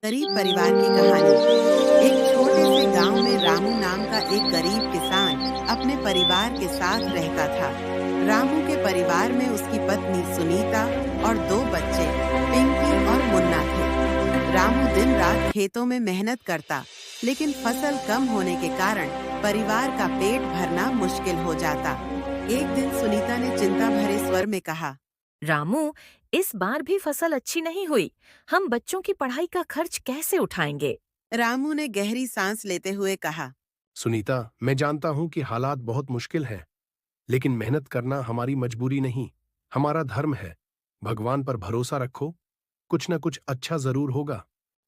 गरीब परिवार की कहानी। एक छोटे से गांव में रामू नाम का एक गरीब किसान अपने परिवार के साथ रहता था। रामू के परिवार में उसकी पत्नी सुनीता और दो बच्चे पिंकी और मुन्ना थे। रामू दिन रात खेतों में मेहनत करता, लेकिन फसल कम होने के कारण परिवार का पेट भरना मुश्किल हो जाता। एक दिन सुनीता ने चिंता भरे स्वर में कहा, रामू, इस बार भी फसल अच्छी नहीं हुई। हम बच्चों की पढ़ाई का खर्च कैसे उठाएंगे? रामू ने गहरी सांस लेते हुए कहा, सुनीता, मैं जानता हूं कि हालात बहुत मुश्किल हैं, लेकिन मेहनत करना हमारी मजबूरी नहीं, हमारा धर्म है। भगवान पर भरोसा रखो, कुछ न कुछ अच्छा जरूर होगा।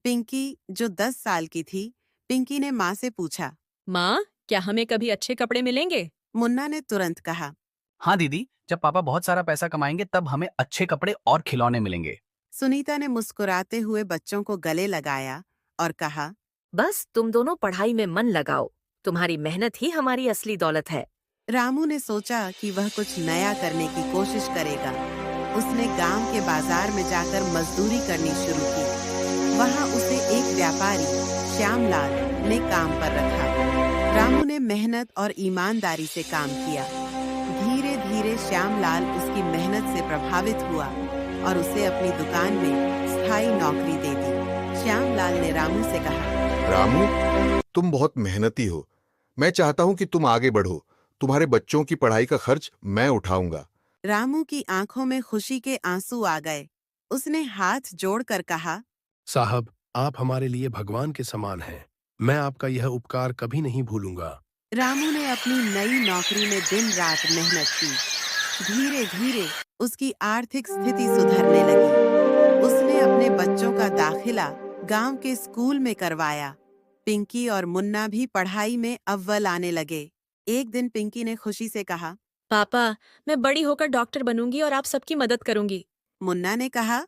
पिंकी, जो 10 साल की थी, पिंकी ने माँ से पूछा। माँ, क्या हमें कभी अच्छे कपड़े मिलेंगे? मुन्ना ने तुरंत कहा। हाँ दीदी, जब पापा बहुत सारा पैसा कमाएंगे तब हमें अच्छे कपड़े और खिलौने मिलेंगे। सुनीता ने मुस्कुराते हुए बच्चों को गले लगाया और कहा, बस तुम दोनों पढ़ाई में मन लगाओ। तुम्हारी मेहनत ही हमारी असली दौलत है। रामू ने सोचा कि वह कुछ नया करने की कोशिश करेगा। उसने गांव के बाजार में जाकर मजदूरी करनी शुरू की। वहां उसे एक व्यापारी श्यामलाल ने काम पर रखा। रामू ने मेहनत और ईमानदारी से काम किया। धीरे धीरे श्यामलाल उसकी मेहनत से प्रभावित हुआ और उसे अपनी दुकान में स्थायी नौकरी दे दी। श्यामलाल ने रामू से कहा, रामू, तुम बहुत मेहनती हो। मैं चाहता हूं कि तुम आगे बढ़ो। तुम्हारे बच्चों की पढ़ाई का खर्च मैं उठाऊंगा। रामू की आंखों में खुशी के आंसू आ गए। उसने हाथ जोड़कर कहा, साहब, आप हमारे लिए भगवान के समान हैं। मैं आपका यह उपकार कभी नहीं भूलूंगा। रामू ने अपनी नई नौकरी में दिन रात मेहनत की। धीरे धीरे उसकी आर्थिक स्थिति सुधरने लगी। उसने अपने बच्चों का दाखिला गांव के स्कूल में करवाया। पिंकी और मुन्ना भी पढ़ाई में अव्वल आने लगे। एक दिन पिंकी ने खुशी से कहा, पापा, मैं बड़ी होकर डॉक्टर बनूंगी और आप सबकी मदद करूंगी। मुन्ना ने कहा।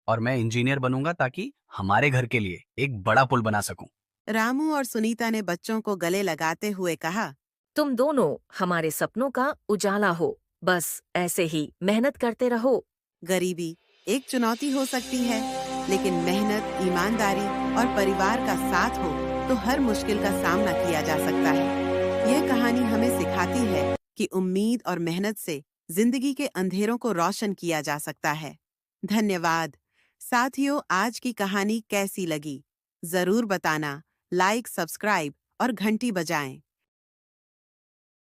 और मैं इंजीनियर बनूंगा ताकि हमारे घर के लिए एक बड़ा पुल बना सकूं। रामू और सुनीता ने बच्चों को गले लगाते हुए कहा, तुम दोनों हमारे सपनों का उजाला हो। बस ऐसे ही मेहनत करते रहो। गरीबी एक चुनौती हो सकती है, लेकिन मेहनत, ईमानदारी और परिवार का साथ हो तो हर मुश्किल का सामना किया जा सकता है। यह कहानी हमें सिखाती है कि उम्मीद और मेहनत से जिंदगी के अंधेरों को रोशन किया जा सकता है। धन्यवाद। साथियों, आज की कहानी कैसी लगी? जरूर बताना। लाइक, सब्सक्राइब और घंटी बजाएं।